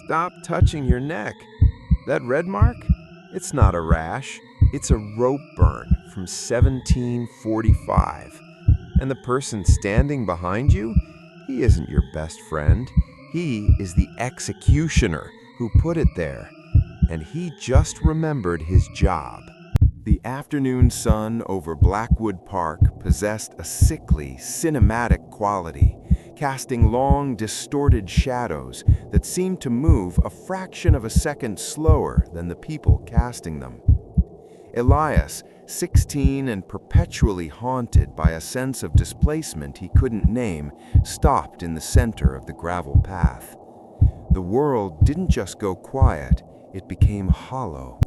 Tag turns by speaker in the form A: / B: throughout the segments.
A: Stop touching your neck. That red mark? It's not a rash. It's a rope burn from 1745. And the person standing behind you? He isn't your best friend. He is the executioner who put it there. And he just remembered his job. The afternoon sun over Blackwood Park possessed a sickly, cinematic quality, casting long, distorted shadows that seemed to move a fraction of a second slower than the people casting them. Elias, 16 and perpetually haunted by a sense of displacement he couldn't name, stopped in the center of the gravel path. The world didn't just go quiet, it became hollow.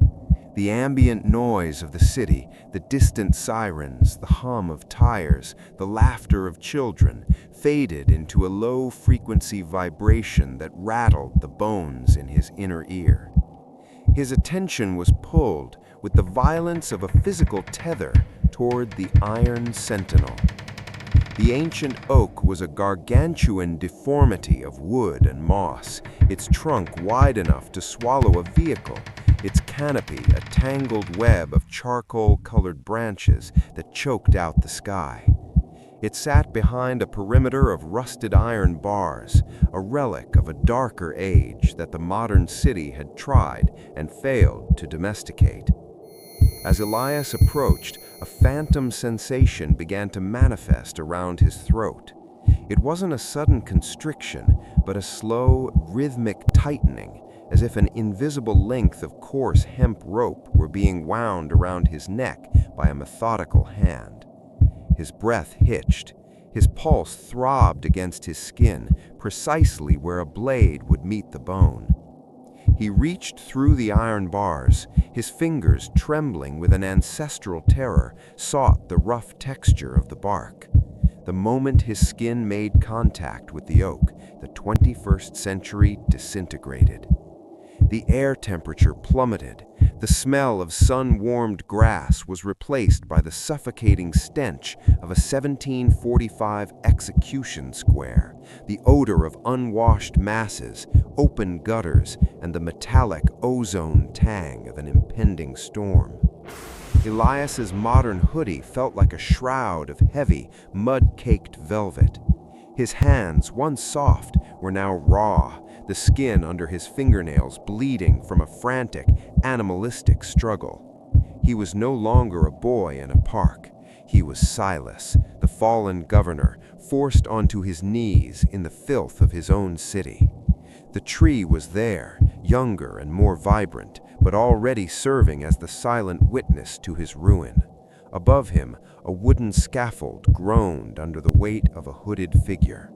A: The ambient noise of the city, the distant sirens, the hum of tires, the laughter of children, faded into a low-frequency vibration that rattled the bones in his inner ear. His attention was pulled with the violence of a physical tether toward the iron sentinel. The ancient oak was a gargantuan deformity of wood and moss, its trunk wide enough to swallow a vehicle, its canopy a tangled web of charcoal-colored branches that choked out the sky. It sat behind a perimeter of rusted iron bars, a relic of a darker age that the modern city had tried and failed to domesticate. As Elias approached, a phantom sensation began to manifest around his throat. It wasn't a sudden constriction, but a slow, rhythmic tightening, as if an invisible length of coarse hemp rope were being wound around his neck by a methodical hand. His breath hitched. His pulse throbbed against his skin, precisely where a blade would meet the bone. He reached through the iron bars, his fingers trembling with an ancestral terror, sought the rough texture of the bark. The moment his skin made contact with the oak, the 21st century disintegrated. The air temperature plummeted. The smell of sun-warmed grass was replaced by the suffocating stench of a 1745 execution square, the odor of unwashed masses, open gutters, and the metallic ozone tang of an impending storm. Elias's modern hoodie felt like a shroud of heavy, mud-caked velvet. His hands, once soft, were now raw, the skin under his fingernails bleeding from a frantic, animalistic struggle. He was no longer a boy in a park. He was Silas, the fallen governor, forced onto his knees in the filth of his own city. The tree was there, younger and more vibrant, but already serving as the silent witness to his ruin. Above him, a wooden scaffold groaned under the weight of a hooded figure.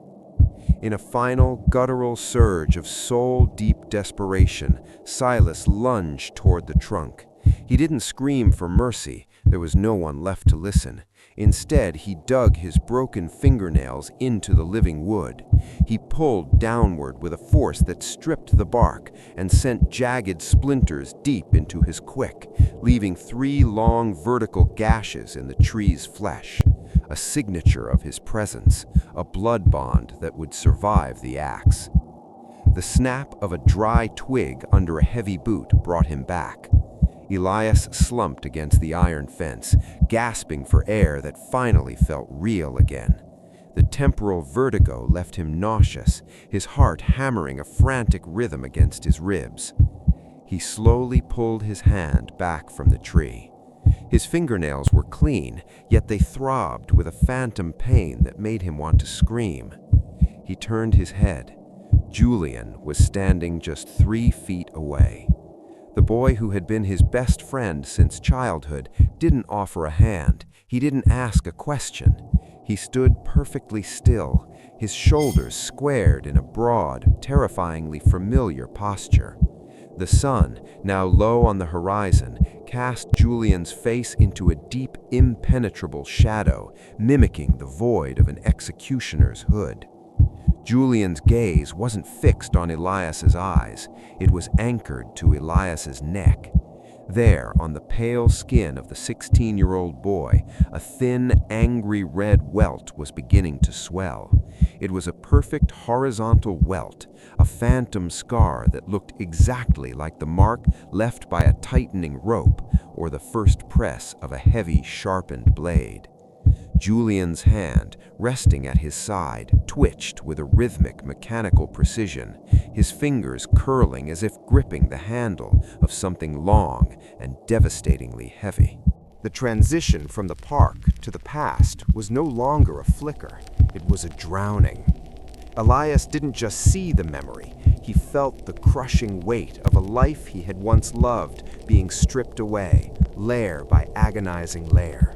A: In a final, guttural surge of soul-deep desperation, Silas lunged toward the trunk. He didn't scream for mercy. There was no one left to listen. Instead, he dug his broken fingernails into the living wood. He pulled downward with a force that stripped the bark and sent jagged splinters deep into his quick, leaving 3 long vertical gashes in the tree's flesh. A signature of his presence, a blood bond that would survive the axe. The snap of a dry twig under a heavy boot brought him back. Elias slumped against the iron fence, gasping for air that finally felt real again. The temporal vertigo left him nauseous, his heart hammering a frantic rhythm against his ribs. He slowly pulled his hand back from the tree. His fingernails were clean, yet they throbbed with a phantom pain that made him want to scream. He turned his head. Julian was standing just 3 feet away. The boy who had been his best friend since childhood didn't offer a hand. He didn't ask a question. He stood perfectly still, his shoulders squared in a broad, terrifyingly familiar posture. The sun, now low on the horizon, cast Julian's face into a deep, impenetrable shadow, mimicking the void of an executioner's hood. Julian's gaze wasn't fixed on Elias's eyes. It was anchored to Elias's neck. There, on the pale skin of the 16-year-old boy, a thin, angry red welt was beginning to swell. It was a perfect horizontal welt, a phantom scar that looked exactly like the mark left by a tightening rope or the first press of a heavy, sharpened blade. Julian's hand, resting at his side, twitched with a rhythmic, mechanical precision, his fingers curling as if gripping the handle of something long and devastatingly heavy. The transition from the park to the past was no longer a flicker, it was a drowning. Elias didn't just see the memory, he felt the crushing weight of a life he had once loved being stripped away, layer by agonizing layer.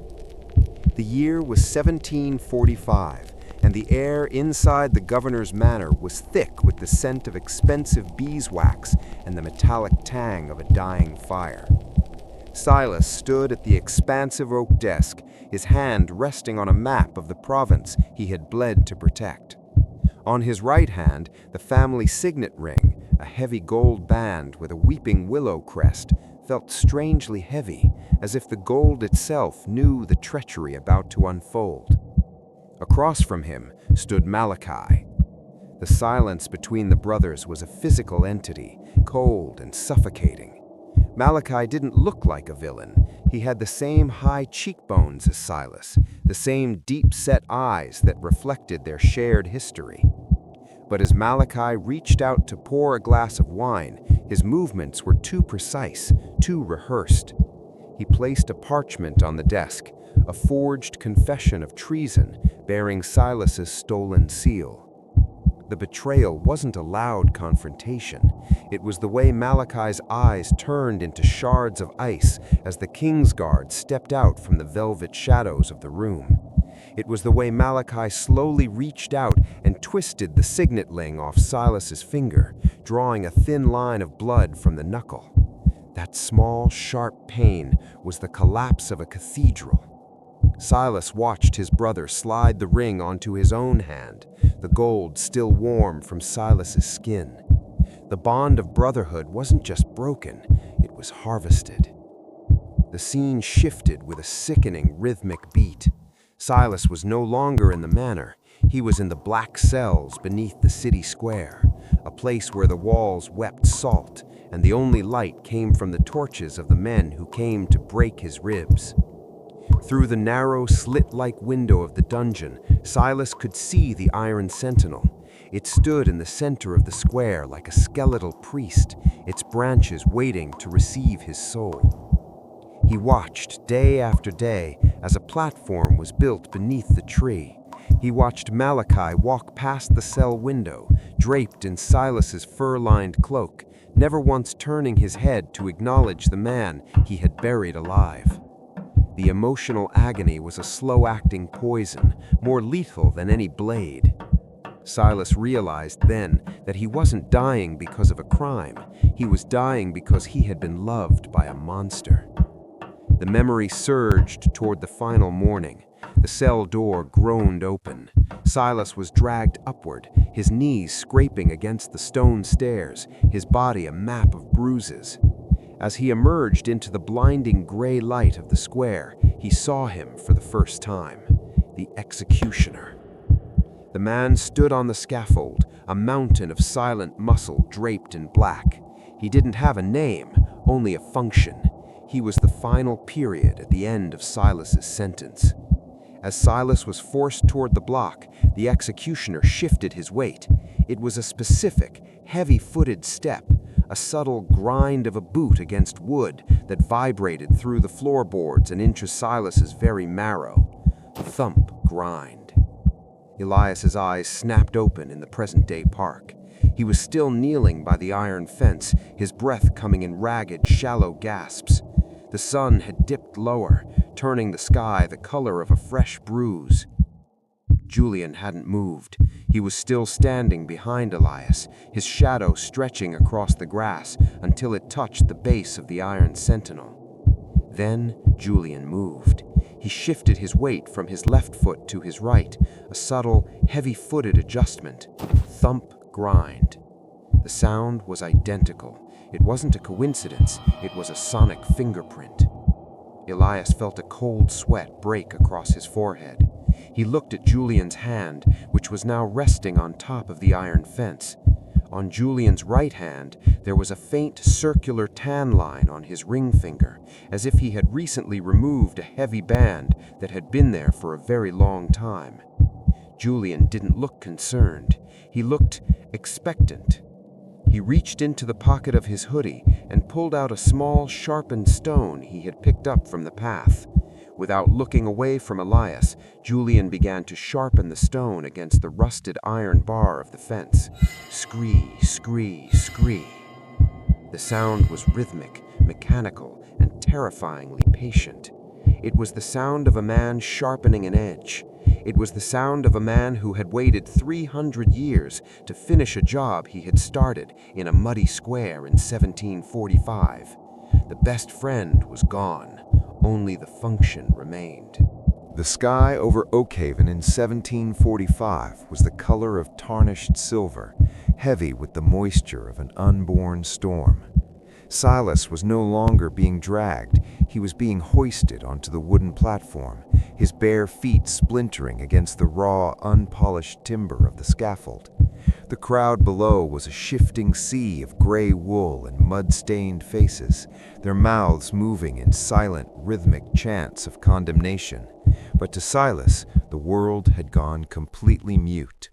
A: The year was 1745, and the air inside the governor's manor was thick with the scent of expensive beeswax and the metallic tang of a dying fire. Silas stood at the expansive oak desk, his hand resting on a map of the province he had bled to protect. On his right hand, the family signet ring, a heavy gold band with a weeping willow crest, felt strangely heavy, as if the gold itself knew the treachery about to unfold. Across from him stood Malachi. The silence between the brothers was a physical entity, cold and suffocating. Malachi didn't look like a villain. He had the same high cheekbones as Silas, the same deep-set eyes that reflected their shared history. But as Malachi reached out to pour a glass of wine, his movements were too precise, too rehearsed. He placed a parchment on the desk, a forged confession of treason bearing Silas's stolen seal. The betrayal wasn't a loud confrontation. It was the way Malachi's eyes turned into shards of ice as the King's Guard stepped out from the velvet shadows of the room. It was the way Malachi slowly reached out and twisted the signet ring off Silas's finger, drawing a thin line of blood from the knuckle. That small, sharp pain was the collapse of a cathedral. Silas watched his brother slide the ring onto his own hand, the gold still warm from Silas's skin. The bond of brotherhood wasn't just broken, it was harvested. The scene shifted with a sickening rhythmic beat. Silas was no longer in the manor. He was in the black cells beneath the city square, a place where the walls wept salt, and the only light came from the torches of the men who came to break his ribs. Through the narrow, slit-like window of the dungeon, Silas could see the iron sentinel. It stood in the center of the square like a skeletal priest, its branches waiting to receive his soul. He watched day after day as a platform was built beneath the tree. He watched Malachi walk past the cell window, draped in Silas's fur-lined cloak, never once turning his head to acknowledge the man he had buried alive. The emotional agony was a slow-acting poison, more lethal than any blade. Silas realized then that he wasn't dying because of a crime. He was dying because he had been loved by a monster. The memory surged toward the final morning. The cell door groaned open. Silas was dragged upward, his knees scraping against the stone stairs, his body a map of bruises. As he emerged into the blinding gray light of the square, he saw him for the first time, the executioner. The man stood on the scaffold, a mountain of silent muscle draped in black. He didn't have a name, only a function. He was the final period at the end of Silas's sentence. As Silas was forced toward the block, the executioner shifted his weight. It was a specific, heavy-footed step, a subtle grind of a boot against wood that vibrated through the floorboards and into Silas's very marrow. Thump, grind. Elias's eyes snapped open in the present-day park. He was still kneeling by the iron fence, his breath coming in ragged, shallow gasps. The sun had dipped lower, turning the sky the color of a fresh bruise. Julian hadn't moved. He was still standing behind Elias, his shadow stretching across the grass until it touched the base of the iron sentinel. Then Julian moved. He shifted his weight from his left foot to his right, a subtle, heavy-footed adjustment. Thump, grind.
B: The sound was identical. It wasn't a coincidence, it was a sonic fingerprint. Elias felt a cold sweat break across his forehead. He looked at Julian's hand, which was now resting on top of the iron fence. On Julian's right hand, there was a faint circular tan line on his ring finger, as if he had recently removed a heavy band that had been there for a very long time. Julian didn't look concerned. He looked expectant. He reached into the pocket of his hoodie and pulled out a small, sharpened stone he had picked up from the path. Without looking away from Elias, Julian began to sharpen the stone against the rusted iron bar of the fence. Scree, scree, scree. The sound was rhythmic, mechanical, and terrifyingly patient. It was the sound of a man sharpening an edge. It was the sound of a man who had waited 300 years to finish a job he had started in a muddy square in 1745. The best friend was gone. Only the function remained.
A: The sky over Oakhaven in 1745 was the color of tarnished silver, heavy with the moisture of an unborn storm. Silas was no longer being dragged. He was being hoisted onto the wooden platform, his bare feet splintering against the raw, unpolished timber of the scaffold. The crowd below was a shifting sea of gray wool and mud-stained faces, their mouths moving in silent, rhythmic chants of condemnation. But to Silas, the world had gone completely mute.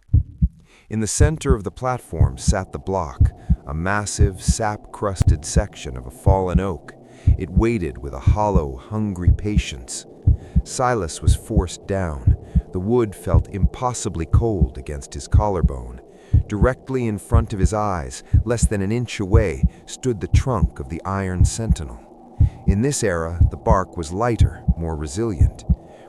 A: In the center of the platform sat the block, a massive, sap-crusted section of a fallen oak. It waited with a hollow, hungry patience. Silas was forced down. The wood felt impossibly cold against his collarbone. Directly in front of his eyes, less than an inch away, stood the trunk of the iron Sentinel. In this era, the bark was lighter, more resilient.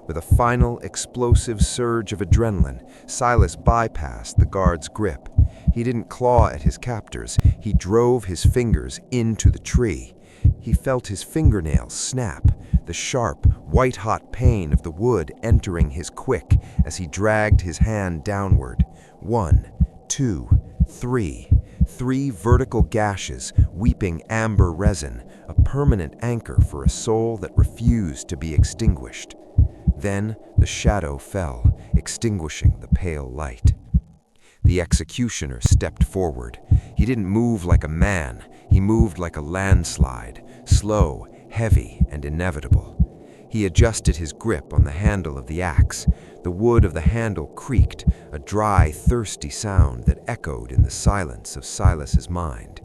A: With a final, explosive surge of adrenaline, Silas bypassed the guard's grip. He didn't claw at his captors. He drove his fingers into the tree. He felt his fingernails snap, the sharp, white-hot pain of the wood entering his quick as he dragged his hand downward. 1, 2, 3. 3 vertical gashes, weeping amber resin, a permanent anchor for a soul that refused to be extinguished. Then the shadow fell, extinguishing the pale light. The executioner stepped forward. He didn't move like a man. He moved like a landslide, slow, heavy, and inevitable. He adjusted his grip on the handle of the axe. The wood of the handle creaked, a dry, thirsty sound that echoed in the silence of Silas's mind.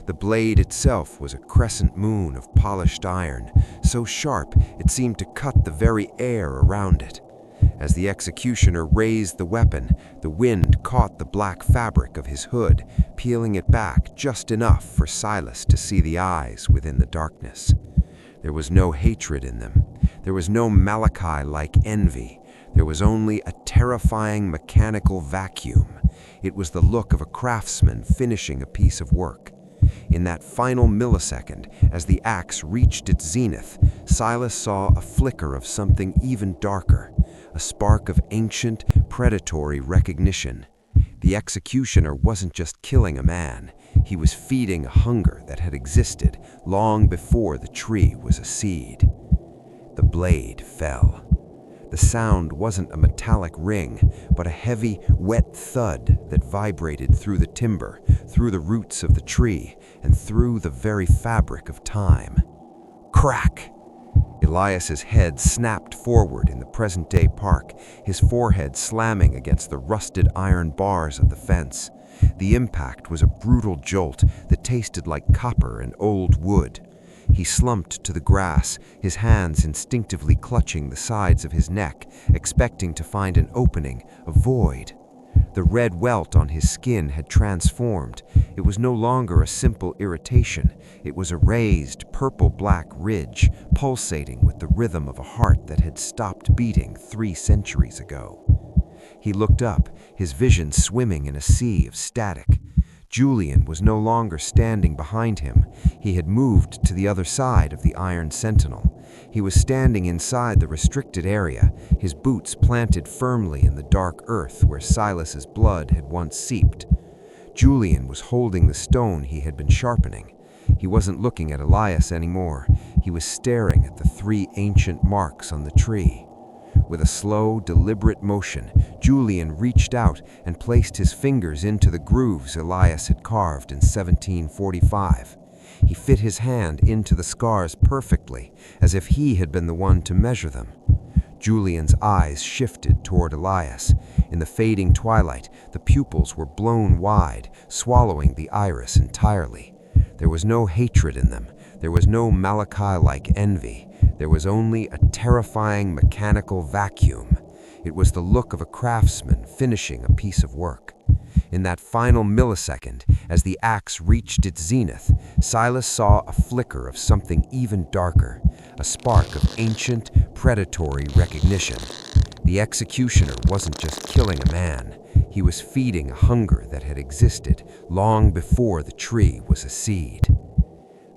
A: The blade itself was a crescent moon of polished iron, so sharp it seemed to cut the very air around it. As the executioner raised the weapon, the wind caught the black fabric of his hood, peeling it back just enough for Silas to see the eyes within the darkness. There was no hatred in them. There was no Malachi-like envy. There was only a terrifying mechanical vacuum. It was the look of a craftsman finishing a piece of work. In that final millisecond, as the axe reached its zenith, Silas saw a flicker of something even darker, a spark of ancient, predatory recognition. The executioner wasn't just killing a man, he was feeding a hunger that had existed long before the tree was a seed. The blade fell. The sound wasn't a metallic ring, but a heavy, wet thud that vibrated through the timber, through the roots of the tree, and through the very fabric of time. Crack! Elias's head snapped forward in the present-day park, his forehead slamming against the rusted iron bars of the fence. The impact was a brutal jolt that tasted like copper and old wood. He slumped to the grass, his hands instinctively clutching the sides of his neck, expecting to find an opening, a void. The red welt on his skin had transformed. It was no longer a simple irritation. It was a raised, purple-black ridge, pulsating with the rhythm of a heart that had stopped beating 3 centuries ago. He looked up, his vision swimming in a sea of static. Julian was no longer standing behind him. He had moved to the other side of the iron Sentinel. He was standing inside the restricted area, his boots planted firmly in the dark earth where Silas's blood had once seeped.
B: Julian was holding the stone he had been sharpening. He wasn't looking at Elias anymore. He was staring at the 3 ancient marks on the tree. With a slow, deliberate motion, Julian reached out and placed his fingers into the grooves Elias had carved in 1745. He fit his hand into the scars perfectly, as if he had been the one to measure them. Julian's eyes shifted toward Elias. In the fading twilight, the pupils were blown wide, swallowing the iris entirely. There was no hatred in them. There was no Malachi-like envy. There was only a terrifying mechanical vacuum. It was the look of a craftsman finishing a piece of work. In that final millisecond, as the axe reached its zenith, Silas saw a flicker of something even darker, a spark of ancient, predatory recognition. The executioner wasn't just killing a man. He was feeding a hunger that had existed long before the tree was a seed.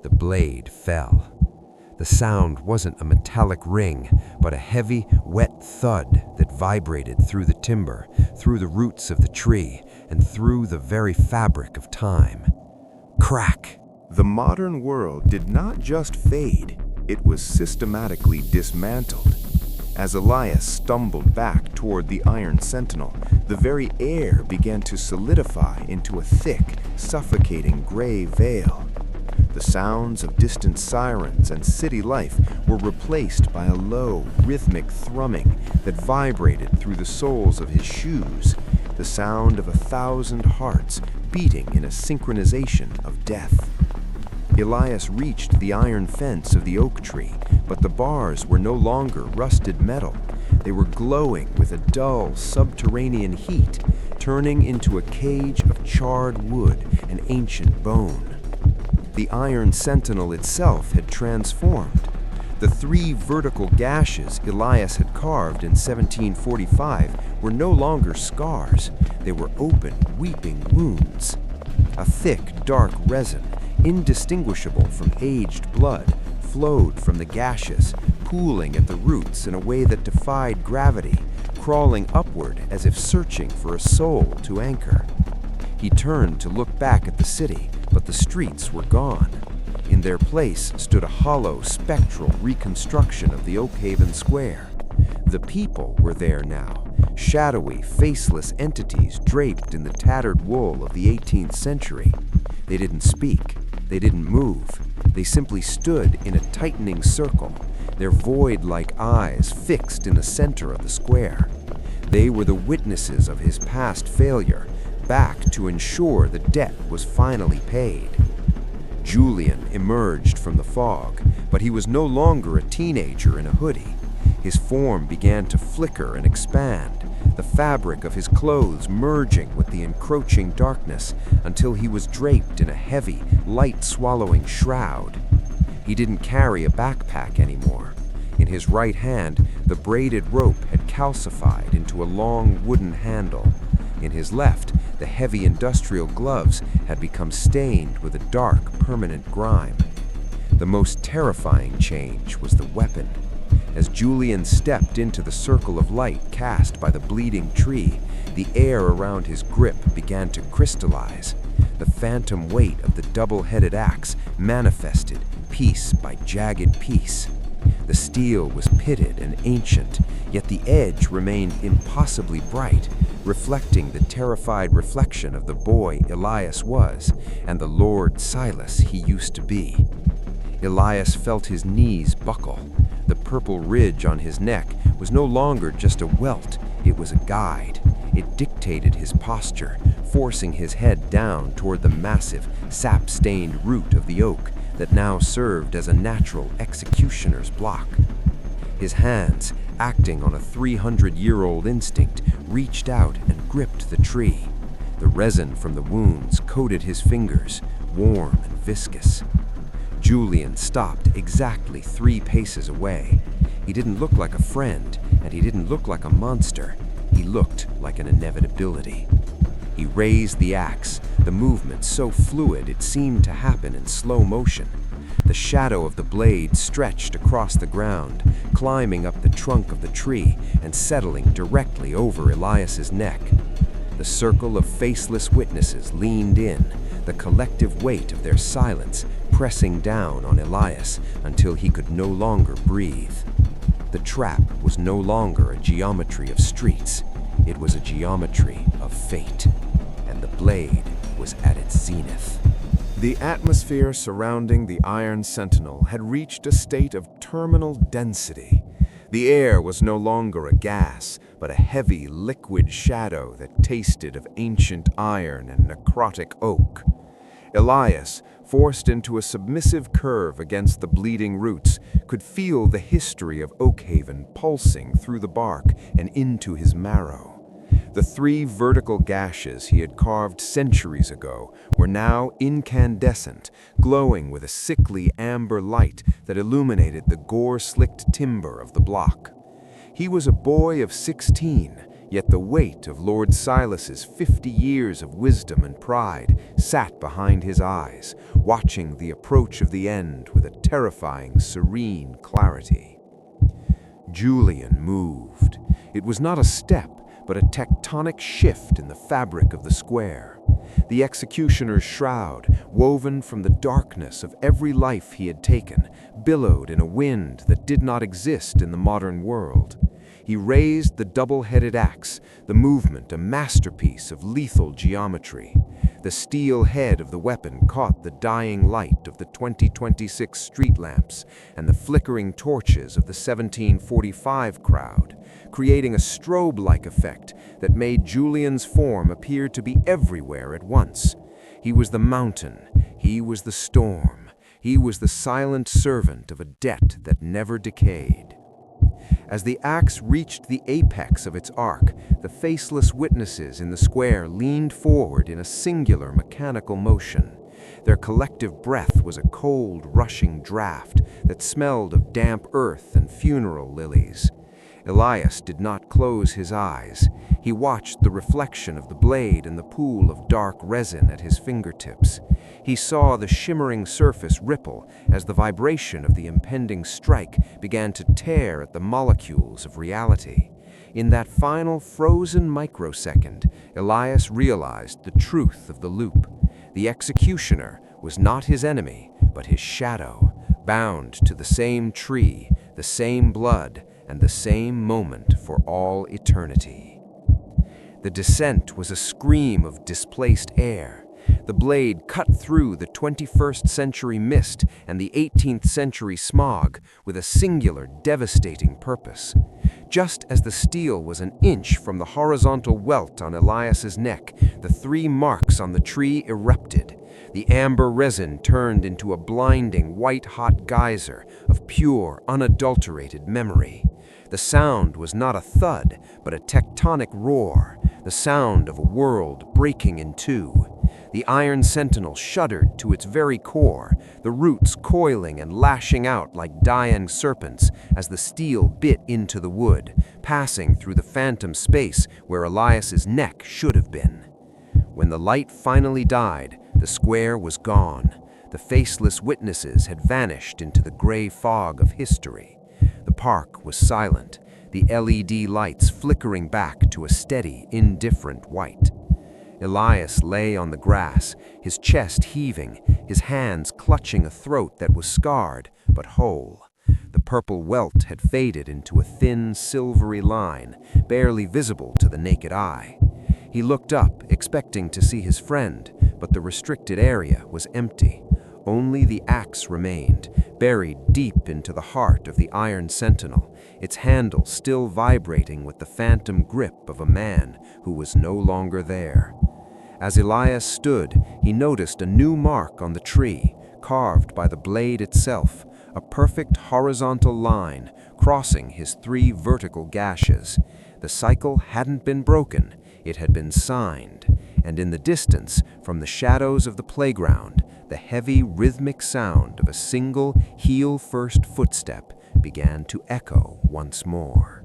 B: The blade fell. The sound wasn't a metallic ring, but a heavy, wet thud that vibrated through the timber, through the roots of the tree, and through the very fabric of time. Crack!
A: The modern world did not just fade, it was systematically dismantled. As Elias stumbled back toward the Iron Sentinel, the very air began to solidify into a thick, suffocating gray veil. The sounds of distant sirens and city life were replaced by a low, rhythmic thrumming that vibrated through the soles of his shoes, the sound of 1,000 hearts beating in a synchronization of death. Elias reached the iron fence of the oak tree, but the bars were no longer rusted metal. They were glowing with a dull, subterranean heat, turning into a cage of charred wood and ancient bone. The Iron Sentinel itself had transformed. The 3 vertical gashes Elias had carved in 1745 were no longer scars. They were open, weeping wounds. A thick, dark resin, indistinguishable from aged blood, flowed from the gashes, pooling at the roots in a way that defied gravity, crawling upward as if searching for a soul to anchor. He turned to look back at the city, but the streets were gone. In their place stood a hollow, spectral reconstruction of the Oakhaven Square. The people were there now, shadowy, faceless entities draped in the tattered wool of the 18th century. They didn't speak. They didn't move. They simply stood in a tightening circle, their void-like eyes fixed in the center of the square. They were the witnesses of his past failure, back to ensure the debt was finally paid. Julian emerged from the fog, but he was no longer a teenager in a hoodie. His form began to flicker and expand, the fabric of his clothes merging with the encroaching darkness until he was draped in a heavy, light-swallowing shroud. He didn't carry a backpack anymore. In his right hand, the braided rope had calcified into a long wooden handle. In his left, the heavy industrial gloves had become stained with a dark, permanent grime. The most terrifying change was the weapon. As Julian stepped into the circle of light cast by the bleeding tree, the air around his grip began to crystallize. The phantom weight of the double-headed axe manifested piece by jagged piece. The steel was pitted and ancient, yet the edge remained impossibly bright, reflecting the terrified reflection of the boy Elias was and the Lord Silas he used to be. Elias felt his knees buckle. The purple ridge on his neck was no longer just a welt, it was a guide. It dictated his posture, forcing his head down toward the massive, sap-stained root of the oak that now served as a natural executioner's block. His hands, acting on a 300-year-old instinct, reached out and gripped the tree. The resin from the wounds coated his fingers, warm and viscous. Julian stopped exactly 3 paces away. He didn't look like a friend, and he didn't look like a monster. He looked like an inevitability. He raised the axe, the movement so fluid it seemed to happen in slow motion. The shadow of the blade stretched across the ground, climbing up the trunk of the tree and settling directly over Elias's neck.
B: The circle of faceless witnesses leaned in, the collective weight of their silence pressing down on Elias until he could no longer breathe. The trap was no longer a geometry of streets. It was a geometry of fate, and the blade was at its zenith.
A: The atmosphere surrounding the Iron Sentinel had reached a state of terminal density. The air was no longer a gas, but a heavy, liquid shadow that tasted of ancient iron and necrotic oak. Elias, forced into a submissive curve against the bleeding roots, could feel the history of Oakhaven pulsing through the bark and into his marrow. The 3 vertical gashes he had carved centuries ago were now incandescent, glowing with a sickly amber light that illuminated the gore-slicked timber of the block. He was a boy of 16, yet the weight of Lord Silas's 50 years of wisdom and pride sat behind his eyes, watching the approach of the end with a terrifying, serene clarity. Julian moved. It was not a step, but a tectonic shift in the fabric of the square. The executioner's shroud, woven from the darkness of every life he had taken, billowed in a wind that did not exist in the modern world. He raised the double-headed axe, the movement a masterpiece of lethal geometry. The steel head of the weapon caught the dying light of the 2026 street lamps and the flickering torches of the 1745 crowd, creating a strobe-like effect that made Julian's form appear to be everywhere at once. He was the mountain, he was the storm, he was the silent servant of a debt that never decayed. As the axe reached the apex of its arc, the faceless witnesses in the square leaned forward in a singular mechanical motion. Their collective breath was a cold, rushing draft that smelled of damp earth and funeral lilies. Elias did not close his eyes. He watched the reflection of the blade in the pool of dark resin at his fingertips. He saw the shimmering surface ripple as the vibration of the impending strike began to tear at the molecules of reality. In that final frozen microsecond, Elias realized the truth of the loop. The executioner was not his enemy, but his shadow, bound to the same tree, the same blood, and the same moment for all eternity. The descent was a scream of displaced air. The blade cut through the 21st century mist and the 18th century smog with a singular, devastating purpose. Just as the steel was an inch from the horizontal welt on Elias's neck, the 3 marks on the tree erupted. The amber resin turned into a blinding, white-hot geyser of pure, unadulterated memory. The sound was not a thud, but a tectonic roar, the sound of a world breaking in two. The Iron Sentinel shuddered to its very core, the roots coiling and lashing out like dying serpents as the steel bit into the wood, passing through the phantom space where Elias's neck should have been. When the light finally died, the square was gone. The faceless witnesses had vanished into the gray fog of history. The park was silent, the LED lights flickering back to a steady, indifferent white. Elias lay on the grass, his chest heaving, his hands clutching a throat that was scarred but whole. The purple welt had faded into a thin, silvery line, barely visible to the naked eye. He looked up, expecting to see his friend, but the restricted area was empty. Only the axe remained, buried deep into the heart of the Iron Sentinel, its handle still vibrating with the phantom grip of a man who was no longer there. As Elias stood, he noticed a new mark on the tree, carved by the blade itself, a perfect horizontal line crossing his 3 vertical gashes. The cycle hadn't been broken, it had been signed, and in the distance, from the shadows of the playground, the heavy rhythmic sound of a single heel-first footstep began to echo once more.